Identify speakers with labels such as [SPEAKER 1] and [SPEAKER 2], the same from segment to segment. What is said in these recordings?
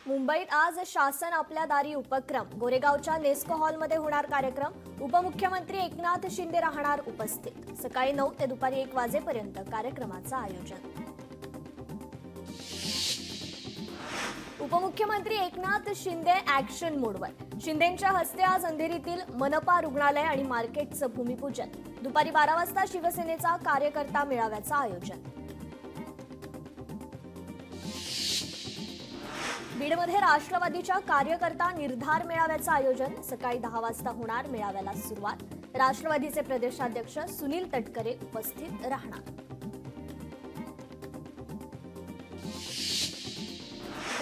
[SPEAKER 1] मुंबईत आज शासन आपल्या दारी उपक्रम गोरेगावच्या नेस्को हॉलमध्ये होणार कार्यक्रम। उपमुख्यमंत्री एकनाथ शिंदे राहणार उपस्थित। सकाळी 9 ते दुपारी 1 वाजेपर्यंत कार्यक्रमाचं आयोजन। उपमुख्यमंत्री एकनाथ शिंदे ॲक्शन मोडवर। शिंदेंच्या हस्ते आज अंधेरीतील मनपा रुग्णालय आणि मार्केटचं भूमिपूजन। दुपारी 12 वाजता शिवसेनेचा कार्यकर्ता मेळाव्याचं आयोजन। बीडमध्ये राष्ट्रवादीच्या कार्यकर्ता निर्धार मेळाव्याचं आयोजन। सकाळी 10 वाजता होणार मेळाव्याला सुरुवात। राष्ट्रवादीचे प्रदेशाध्यक्ष सुनील तटकरे उपस्थित राहणार।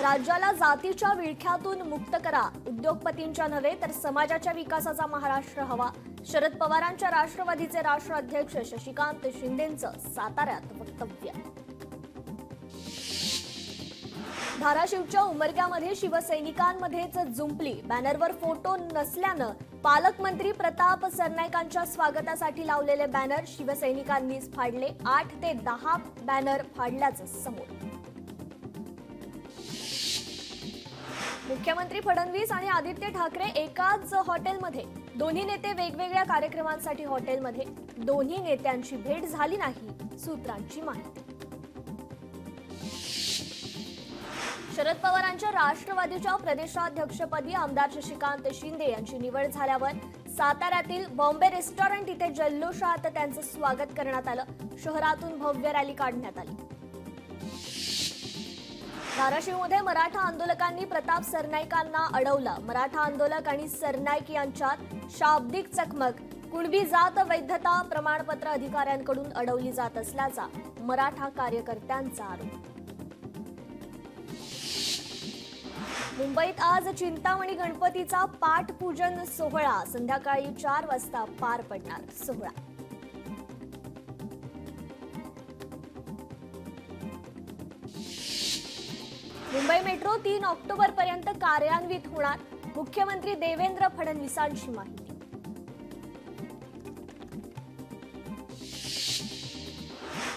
[SPEAKER 1] राज्याला जातीच्या विळख्यातून मुक्त करा, उद्योगपतींच्या नव्हे तर समाजाच्या विकासाचा महाराष्ट्र हवा। शरद पवारांच्या राष्ट्रवादीचे राष्ट्राध्यक्ष शशिकांत शिंदेंचं साताऱ्यात वक्तव्य। धाराशिवच्या उमरग्यामध्ये शिवसैनिकांमध्येच जुंपली। बॅनरवर फोटो नसल्यानं पालकमंत्री प्रताप सरनाईकांच्या स्वागतासाठी लावलेले बॅनर शिवसैनिकांनीच फाडले। 8 ते 10 बॅनर फाडल्याचं समोर। मुख्यमंत्री फडणवीस आणि आदित्य ठाकरे एकाच हॉटेलमध्ये। दोन्ही नेते वेगवेगळ्या कार्यक्रमांसाठी हॉटेलमध्ये। दोन्ही नेत्यांची भेट झाली नाही, सूत्रांची माहिती। शरद पवारांच्या राष्ट्रवादीच्या प्रदेशाध्यक्षपदी आमदार शशिकांत शिंदे यांची निवड झाल्यावर साताऱ्यातील बॉम्बे रेस्टॉरंट इथे जल्लोषात त्यांचं स्वागत करण्यात आलं। शहरातून भव्य रॅली काढण्यात आली। धाराशिवमध्ये मराठा आंदोलकांनी प्रताप सरनाईकांना अडवलं। मराठा आंदोलक आणि सरनाईक यांच्यात शाब्दिक चकमक। कुणबी जात वैधता प्रमाणपत्र अधिकाऱ्यांकडून अडवली जात असल्याचा मराठा कार्यकर्त्यांचा आरोप। मुंबईत आज चिंतामणी गणपतीचा पाटपूजन सोहळा संध्याकाळी 4 वाजता पार पडणार। सोहळा मुंबई मेट्रो 3 ऑक्टोबर पर्यंत कार्यान्वित होणार। मुख्यमंत्री देवेंद्र फडणवीसांची माहिती।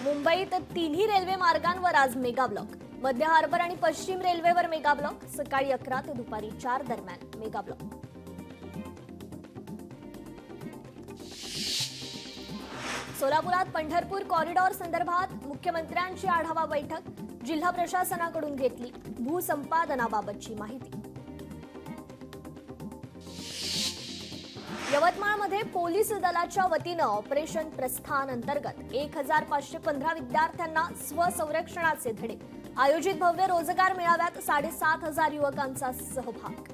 [SPEAKER 1] मुंबईत तिन्ही रेल्वे मार्गांवर आज मेगा ब्लॉक। मध्य हार्बर आणि पश्चिम रेल्वेवर मेगा ब्लॉक। सकाळी 11 ते दुपारी 4 दरम्यान मेगा ब्लॉक। सोलापुरात पंढरपूर कॉरिडॉर संदर्भात मुख्यमंत्र्यांची आढावा बैठक। जिल्हा प्रशासनाकडून घेतली भूसंपादनाबाबतची माहिती। यवतमाळमध्ये पोलीस दलाच्या वतीनं ऑपरेशन प्रस्थान अंतर्गत 1515 विद्यार्थ्यांना स्वसंरक्षणाचे धडे आयोजित। भव्य रोजगार मेळाव्यात 7,500 युवकांचा सहभाग।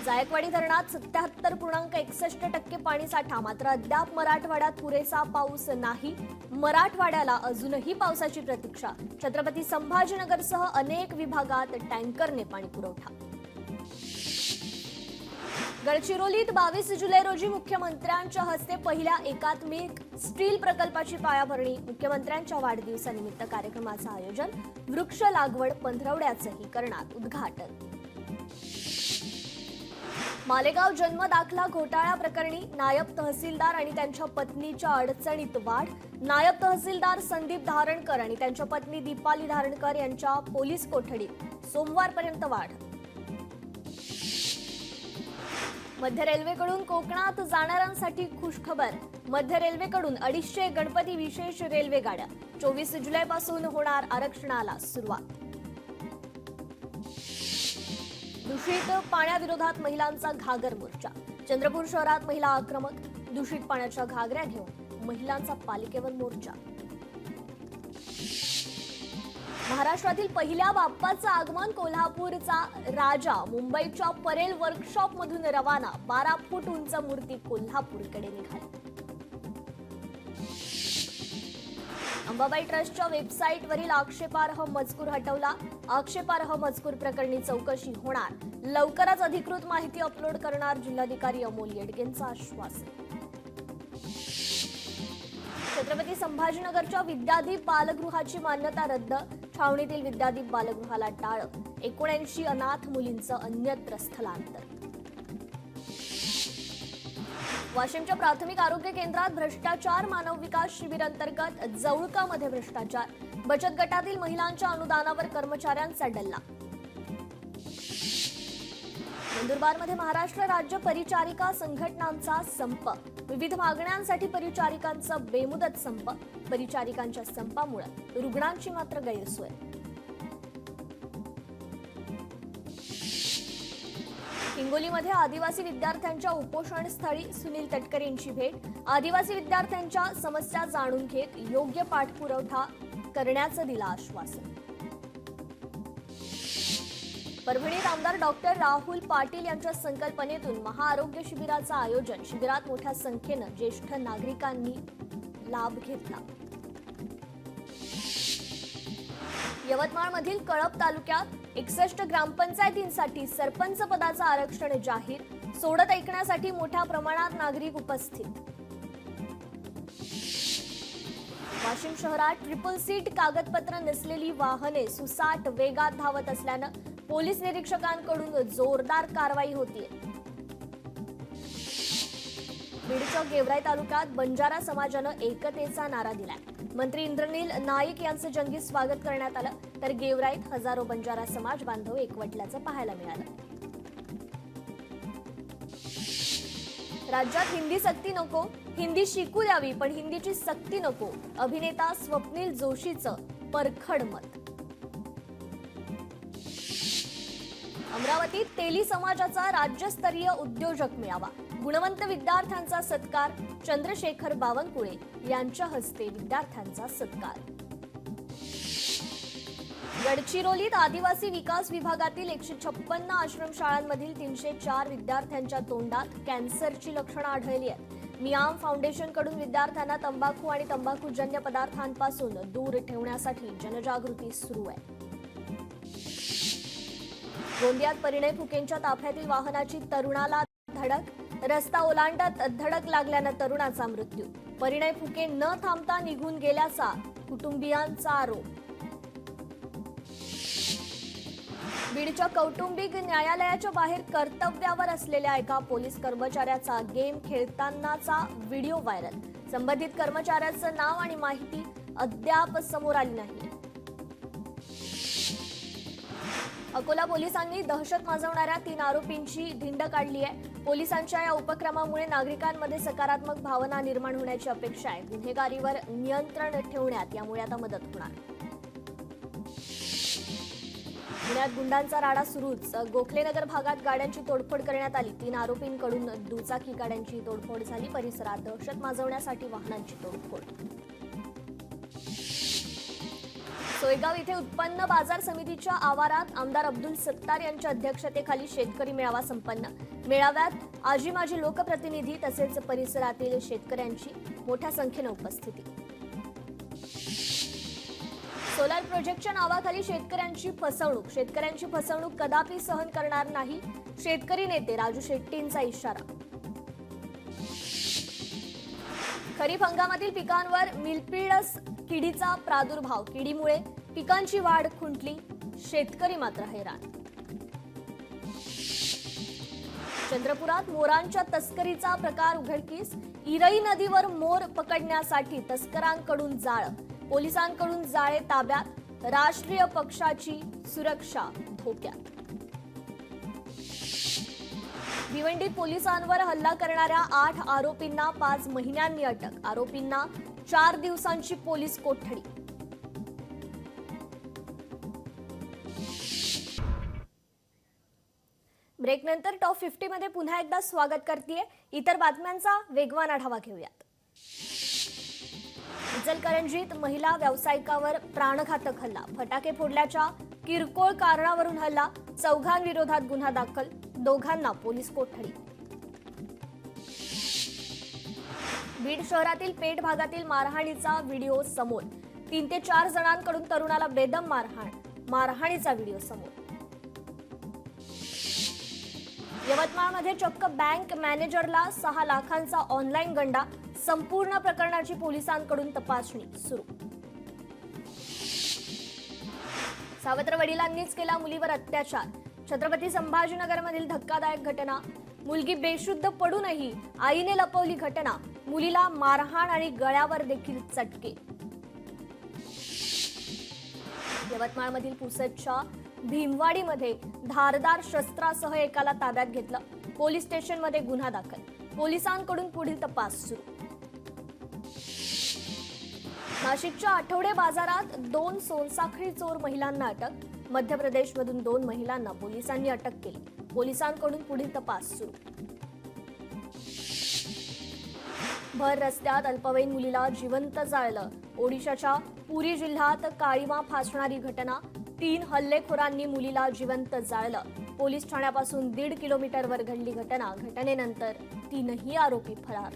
[SPEAKER 1] जायकवाडी धरणात 77.61% पाणीसाठा। मात्र अद्याप मराठवाड्यात पुरेसा पाऊस नाही। मराठवाड्याला अजूनही पावसाची प्रतीक्षा। छत्रपती संभाजीनगरसह अनेक विभागात टँकरने पाणी पुरवठा। गडचिरोलीत 22 जुलै रोजी मुख्यमंत्र्यांच्या हस्ते पहिल्या एकात्मिक स्टील प्रकल्पाची पायाभरणी। मुख्यमंत्र्यांच्या वाढदिवसानिमित्त कार्यक्रमाचं आयोजन। वृक्ष लागवड पंधरवड्याचंही करणार उद्घाटन। मालेगाव जन्म दाखला घोटाळा प्रकरणी नायब तहसीलदार आणि त्यांच्या पत्नीच्या अडचणीत वाढ। नायब तहसीलदार संदीप धारणकर आणि त्यांच्या पत्नी दीपाली धारणकर यांच्या पोलीस कोठडीत सोमवारपर्यंत वाढ। मध्य रेल्वेकडून कोकणात जाणाऱ्यांसाठी खुशखबर। मध्य रेल्वेकडून 250 गणपती विशेष रेल्वे गाड्या। 24 जुलैपासून होणार आरक्षणाला सुरुवात। दूषित पाण्याविरोधात महिलांचा घागर मोर्चा। चंद्रपूर शहरात महिला आक्रमक। दूषित पाण्याच्या घागऱ्या घेऊन महिलांचा पालिकेवर मोर्चा। महाराष्ट्रातील पहिल्या बाप्पाचं आगमन। कोल्हापूरचा राजा मुंबईच्या परेल वर्कशॉपमधून रवाना। 12 फूट उंच मूर्ती कोल्हापूरकडे निघाली। अंबाबाई ट्रस्टच्या वेबसाईटवरील आक्षेपार्ह मजकूर हटवला। आक्षेपार्ह मजकूर प्रकरणी चौकशी होणार। लवकरच अधिकृत माहिती अपलोड करणार जिल्हाधिकारी अमोल येडगेंचं आश्वासन। छत्रपती संभाजीनगरच्या विद्यादीप बालगृहाची मान्यता रद्द। छावणीतील विद्यादीप बालगृहाला टाळ। 79 अनाथ मुलींचं अन्यत्र स्थलांतर। वाशिमच्या प्राथमिक आरोग्य केंद्रात भ्रष्टाचार। मानव विकास शिबिर अंतर्गत जवळकामध्ये भ्रष्टाचार। बचत गटातील महिलांच्या अनुदानावर कर्मचाऱ्यांचा डल्ला. नंदुरबारमध्ये महाराष्ट्र राज्य परिचारिका संघटनांचा संप. विविध मागण्यांसाठी परिचारिकांचा बेमुदत संप. परिचारिकांच्या संपामुळे रुग्णांची मात्र गैरसोय. हिंगोलीमध्ये आदिवासी विद्यार्थ्यांच्या उपोषणस्थळी सुनील तटकरेंची भेट. आदिवासी विद्यार्थ्यांच्या समस्या जाणून घेत योग्य पाठपुरावा करण्याचं दिलं आश्वासन. परभणीत आमदार डॉक्टर राहुल पाटील यांच्या संकल्पनेतून महाआरोग्य शिबिराचं आयोजन. शिबिरात मोठ्या संख्येनं ज्येष्ठ नागरिकांनी लाभ घेतला. यवतमाळमधील कळंब तालुक्यात 61 ग्रामपंचायतींसाठी सरपंच पदाचं आरक्षण जाहीर. सोडत ऐकण्यासाठी मोठ्या प्रमाणात नागरिक उपस्थित. वाशिम शहरात ट्रिपल सीट कागदपत्र नसलेली वाहने सुसाट वेगात धावत असल्यानं पोलीस निरीक्षकांकडून जोरदार कारवाई होतीये. बीडच्या गेवराई तालुक्यात बंजारा समाजानं एकतेचा नारा दिलाय. मंत्री इंद्रनील नाईक यांचं जंगी स्वागत करण्यात आलं, तर गेवराईत हजारो बंजारा समाज बांधव एकवटल्याचं पाहायला मिळालं. राज्यात हिंदी सक्ती नको, हिंदी शिकू द्यावी पण हिंदीची सक्ती नको. अभिनेता स्वप्नील जोशीचं परखड मत. अमरावतीत तेली समाजाचा राज्यस्तरीय उद्योजक मेळावा. गुणवंत विद्यार्थ्यांचा सत्कार. चंद्रशेखर बावनकुळे यांच्या हस्ते विद्यार्थ्यांचा सत्कार. गडचिरोलीत आदिवासी विकास विभागातील 156 आश्रमशाळांमधील 304 विद्यार्थ्यांच्या तोंडात कॅन्सरची लक्षणं आढळली आहेत. मियाम फाउंडेशनकडून विद्यार्थ्यांना तंबाखू आणि तंबाखूजन्य पदार्थांपासून दूर ठेवण्यासाठी जनजागृती सुरू आहे. गोंदियात परिणय फुकेंच्या ताफ्यातील वाहनाची तरुणाला धडक. रस्ता ओलांडत धडक लागल्यानं तरुणाचा मृत्यू. परिणय फुके न थांबता निघून गेल्याचा कुटुंबियांचा आरोप. बीडच्या कौटुंबिक न्यायालयाच्या बाहेर कर्तव्यावर असलेल्या एका पोलीस कर्मचाऱ्याचा गेम खेळतानाचा व्हिडिओ व्हायरल. संबंधित कर्मचाऱ्याचं नाव आणि माहिती अद्याप समोर आली नाही. अकोला पोलिसांनी दहशत माजवणाऱ्या 3 आरोपींची धिंड काढली आहे. पोलिसांच्या या उपक्रमामुळे नागरिकांमध्ये सकारात्मक भावना निर्माण होण्याची अपेक्षा आहे. गुन्हेगारीवर नियंत्रण ठेवण्यात यामुळे आता मदत होणार. पुण्यात गुंडांचा राडा सुरूच. गोखलेनगर भागात गाड्यांची तोडफोड करण्यात आली. 3 आरोपींकडून दुचाकी गाड्यांची तोडफोड झाली. परिसरात दहशत माजवण्यासाठी वाहनांची तोडफोड. सोयगाव इथे उत्पन्न बाजार समितीच्या आवारात आमदार अब्दुल सत्तार यांच्या अध्यक्षतेखाली शेतकरी मेळावा संपन्न. मेळाव्यात आजी माजी लोकप्रतिनिधी तसेच परिसरातील शेतकऱ्यांची मोठ्या संख्येने उपस्थिती. सोलार प्रोजेक्टच्या नावाखाली शेतकऱ्यांची फसवणूक. शेतकऱ्यांची फसवणूक कदापि सहन करणार नाही. शेतकरी नेते राजू शेट्टींचा इशारा. खरीप हंगामातील पिकांवर मिल्पीडस किडीचा प्रादुर्भाव. किडीमुळे पिकांची वाढ खुंटली. शेतकरी मात्र हैराण. चंद्रपुरात मोरांच्या तस्करीचा प्रकार उघडकीस. इरई नदीवर मोर पकडण्यासाठी तस्करांकडून जाळं. पोलिसांकडून जाळे ताब्यात. राष्ट्रीय पक्षाची सुरक्षा धोक्यात. भिवंडीत पोलिसांवर हल्ला करणाऱ्या 8 आरोपींना 5 महिन्यांनी अटक. आरोपींना 4 दिवसांची पोलीस कोठडी. ब्रेकनंतर टॉप 50 मध्ये पुन्हा एकदा स्वागत करतेय. इतर बातम्यांचा वेगवान आढावा घेऊयात. इचलकरंजीत महिला व्यावसायिकावर प्राणघातक हल्ला. फटाके फोडल्याच्या किरकोळ कारणावरून हल्ला. 4 घांविरोधात गुन्हा दाखल. 2घांना पोलीस कोठडी. बीड शहरातील पेठ भागातील मारहाणीचा व्हिडिओ समोर. 3 ते 4 जणांकडून तरुणाला बेदम मारहाण. मारहाणीचा व्हिडिओ समोर. यवतमाळमध्ये चक्क बँक मॅनेजरला 6 लाखांचा ऑनलाईन गंडा. संपूर्ण प्रकरणाची पोलिसांकडून तपासणी सुरू. सावत्र वडिलांनीच केला मुलीवर अत्याचार. छत्रपती संभाजीनगरमधील धक्कादायक घटना. मुलगी बेशुद्ध पडूनही आईने लपवली घटना. मुलीला मारहाण आणि गळ्यावर देखील चटके. यवतमाळमधील पुसदच्या भीमवाडीमध्ये धारदार शस्त्रासह एकाला ताब्यात घेतलं. पोलीस स्टेशनमध्ये गुन्हा दाखल. पोलिसांकडून पुढील तपास सुरू. नाशिकच्या आठवडे बाजारात 2 सोनसाखळी चोर महिलांना अटक. मध्य प्रदेशमधून 2 महिलांना पोलिसांनी अटक केली. पोलिसांकडून पुढील तपास सुरू. भर रस्त्यात अल्पवयीन मुलीला जिवंत जाळलं. ओडिशाच्या पुरी जिल्ह्यात काळीमा फासणारी घटना. 3 हल्लेखोरांनी मुलीला जिवंत जाळलं. पोलीस ठाण्यापासून 1.5 किलोमीटरवर घडली घटना. घटनेनंतर 3ही आरोपी फरार.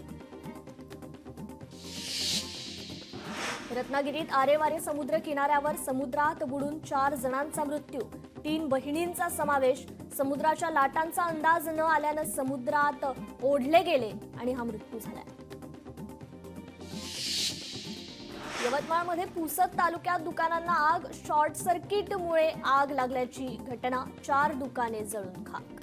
[SPEAKER 1] रत्नागिरीत आरेवारे समुद्र किनाऱ्यावर समुद्रात बुडून 4 जणांचा मृत्यू. 3 बहिणींचा समावेश. समुद्राच्या लाटांचा अंदाज न आल्यानं समुद्रात ओढले गेले आणि हा मृत्यू झाला. यवतमाळमध्ये पुसद तालुक्यात दुकानांना आग. शॉर्ट सर्किटमुळे आग लागल्याची घटना. 4 दुकाने जळून खाक.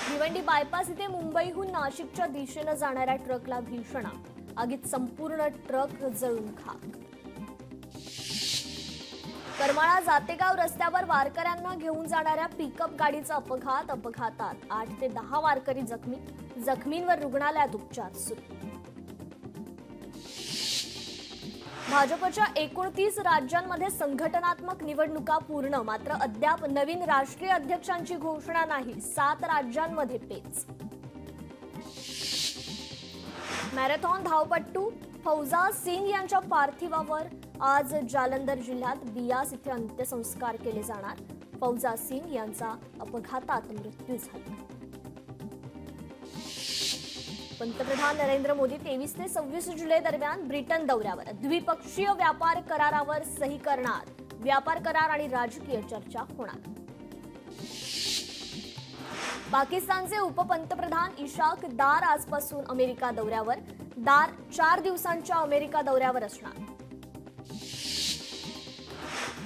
[SPEAKER 1] भिवंडी बायपास इथे मुंबईहून नाशिकच्या दिशेनं जाणाऱ्या ट्रकला भीषण आग. आगीत संपूर्ण ट्रक जळून खाक. करमाळा जातेगाव रस्त्यावर वारकऱ्यांना घेऊन जाणाऱ्या पिकअप गाडीचा अपघात. अपघातात 8 ते 10 वारकरी जखमी. जखमींवर रुग्णालयात उपचार सुरू. भाजपच्या 29 राज्यांमध्ये संघटनात्मक निवडणुका पूर्ण. मात्र अद्याप नवीन राष्ट्रीय अध्यक्षांची घोषणा नाही. 7 राज्यांमध्ये पेच. मॅरेथॉन धावपट्टू फौजा सिंग यांच्या पार्थिवावर आज जालंधर जिल्ह्यात बियास इथे अंत्यसंस्कार केले जाणार. फौजा सिंग यांचा अपघातात मृत्यू झाला. पंतप्रधान नरेंद्र मोदी 23 ते 26 जुलै दरम्यान ब्रिटन दौऱ्यावर. द्विपक्षीय व्यापार करारावर सही करणार. व्यापार करार आणि राजकीय चर्चा होणार. पाकिस्तानचे उपपंतप्रधान इशाक दार आजपासून अमेरिका दौऱ्यावर. दार 4 दिवसांच्या अमेरिका दौऱ्यावर असणार.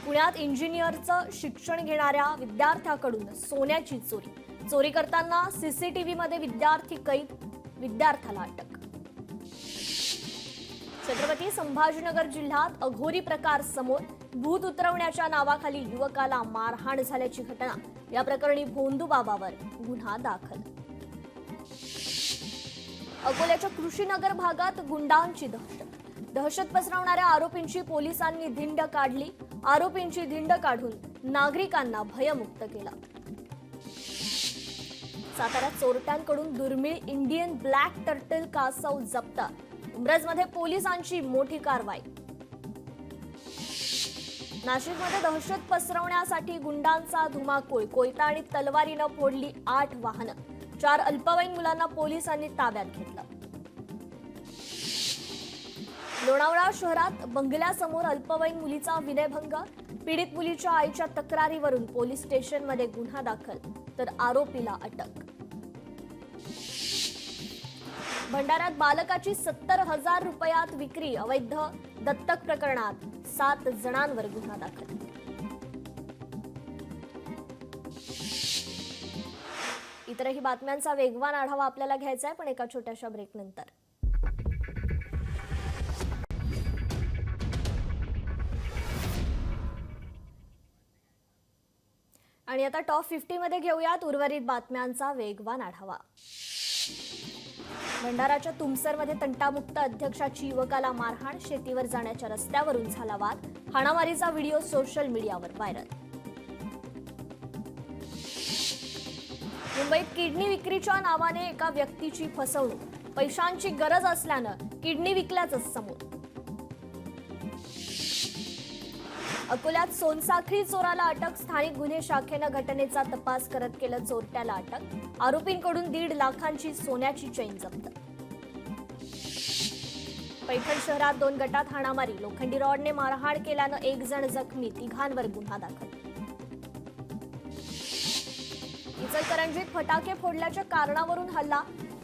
[SPEAKER 1] पुण्यात इंजिनिअरचं शिक्षण घेणाऱ्या विद्यार्थ्याकडून सोन्याची चोरी. चोरी करताना सीसीटीव्हीमध्ये विद्यार्थी कैद. विद्यार्थ्याला अटक. छत्रपती संभाजीनगर जिल्ह्यात अघोरी प्रकार समोर. भूत उतरवण्याच्या नावाखाली युवकाला मारहाण झाल्याची घटना. या प्रकरणी भोंदूबाबावर गुन्हा दाखल. अकोल्याच्या कृषीनगर भागात गुंडांची दहशत. दहशत पसरवणाऱ्या आरोपींची पोलिसांनी धिंड काढली. आरोपींची धिंड काढून नागरिकांना भयमुक्त केलं. साताऱ्यात चोरट्यांकडून दुर्मिळ इंडियन ब्लॅक टर्टल कासव जप्त. उमरजमध्ये पोलिसांची मोठी कारवाई. नाशिकमध्ये दहशत पसरवण्यासाठी गुंडांचा धुमाकूळ. कोयता आणि तलवारीनं फोडली 8 वाहनं. 4 अल्पवयीन मुलांना पोलिसांनी ताब्यात घेतलं. लोणावळा शहरात बंगल्यासमोर अल्पवयीन मुलीचा विनयभंग. पीडित मुलीच्या आईच्या तक्रारीवरून पोलीस स्टेशनमध्ये गुन्हा दाखल, तर आरोपीला अटक. भंडाऱ्यात बालकाची 70,000 रुपयात विक्री. अवैध दत्तक प्रकरणात 7 जणांवर गुन्हा दाखल. इतरही बातम्यांचा वेगवान आढावा आपल्याला घ्यायचा आहे, पण एका छोट्याशा ब्रेकनंतर. आणि आता टॉप 50 मध्ये घेऊयात उर्वरित बातम्यांचा वेगवान आढावा. भंडाराच्या तुमसरमध्ये तंटामुक्त अध्यक्षाची युवकाला मारहाण. शेतीवर जाण्याच्या रस्त्यावरून झाला वाद. हाणामारीचा व्हिडिओ सोशल मीडियावर व्हायरल. मुंबईत किडनी विक्रीच्या नावाने एका व्यक्तीची फसवणूक. पैशांची गरज असल्यानं किडनी विकल्याचं समोर. अकोल्यात सोनसाखळी चोराला अटक. स्थानिक गुन्हे शाखेनं घटनेचा तपास करत केलं चोरट्याला अटक. आरोपींकडून 1.5 लाखांची सोन्याची चैन जप्त. पैठण शहरात 2 गटात हाणामारी. लोखंडी रॉडने मारहाण केल्यानं 1 जण जखमी. 3घांवर गुन्हा दाखल. इचलकरंजीत फटाके फोडल्याच्या कारणावरून हल्ला.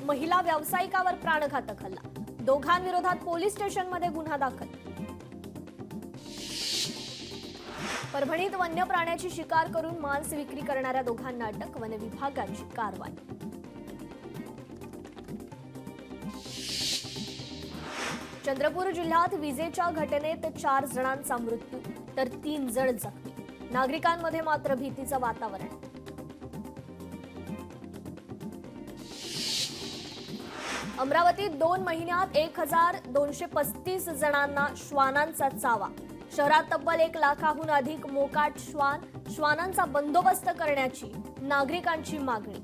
[SPEAKER 1] महिला व्यावसायिकावर प्राणघातक हल्ला. 2घांविरोधात पोलीस स्टेशनमध्ये गुन्हा दाखल. परभणीत वन्य प्राण्याची शिकार करून मांस विक्री करणाऱ्या 2घांना अटक. वन विभागाची कारवाई. चंद्रपूर जिल्ह्यात विजेच्या घटनेत 4 जणांचा मृत्यू. तर 3 जण जखमी. नागरिकांमध्ये मात्र भीतीचं वातावरण. अमरावतीत 2 महिन्यात 1235 जणांना श्वानांचा चावा. शहरात तब्बल 1 लाखाहून अधिक मोकाट श्वानांचा बंदोबस्त करण्याची नागरिकांची मागणी.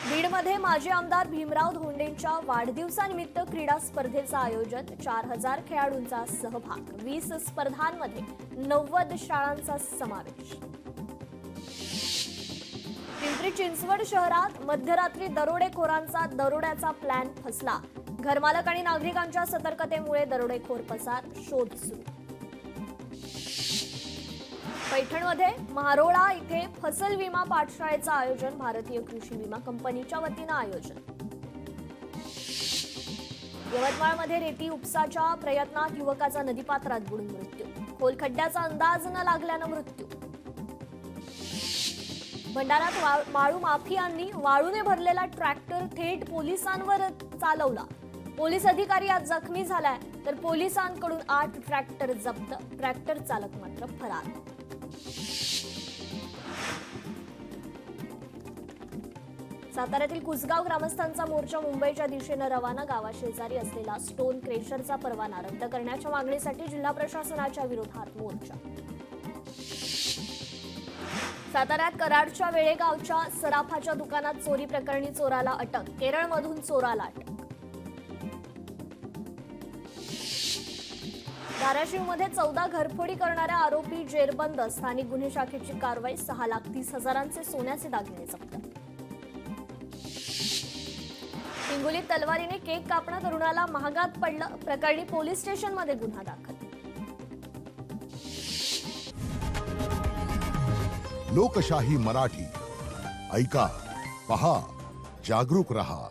[SPEAKER 1] बीडमध्ये माजी आमदार भीमराव धोंडेंच्या वाढदिवसानिमित्त क्रीडा स्पर्धेचं आयोजन. 4000 खेळाडूंचा सहभाग. 20 स्पर्धांमध्ये 90 शाळांचा समावेश. पिंपरी चिंचवड शहरात मध्यरात्री दरोडेखोरांचा दरोड्याचा प्लॅन फसला. घरमालक आणि नागरिकांच्या सतर्कतेमुळे दरोडेखोर पसार. शोध सुरू. पैठणमध्ये महारोळा इथे फसल विमा पाठशाळेचं आयोजन. भारतीय कृषी विमा कंपनीच्या वतीनं आयोजन. यवतमाळमध्ये रेती उपसाच्या प्रयत्नात युवकाचा नदीपात्रात बुडून मृत्यू. खोल खड्ड्याचा अंदाज न लागल्यानं मृत्यू. भंडाऱ्यात वाळू माफियांनी वाळूने भरलेला ट्रॅक्टर थेट पोलिसांवर चालवला. पोलीस अधिकारी आज जखमी झालाय, तर पोलिसांकडून 8 ट्रॅक्टर जप्त. ट्रॅक्टर चालक मात्र फरार. साताऱ्यातील कुसगाव ग्रामस्थांचा मोर्चा मुंबईच्या दिशेनं रवाना. गावाशेजारी असलेला स्टोन क्रेशरचा परवाना रद्द करण्याच्या मागणीसाठी जिल्हा प्रशासनाच्या विरोधात मोर्चा. साताऱ्यात कराडच्या वेळेगावच्या सराफाच्या दुकानात चोरी प्रकरणी चोराला अटक. केरळमधून चोराला अटक. धाराशिवमध्ये 14 घरफोडी करणाऱ्या आरोपी जेरबंद. स्थानिक गुन्हे शाखेची कारवाई. 6,30,000चे सोन्याचे दागिने जप्त. हिंगोलीत तलवारीने केक कापणा तरुणाला महागात पडलं. प्रकरणी पोलीस स्टेशनमध्ये गुन्हा दाखल.
[SPEAKER 2] लोकशाही मराठी ऐका, पहा, जागरूक रहा.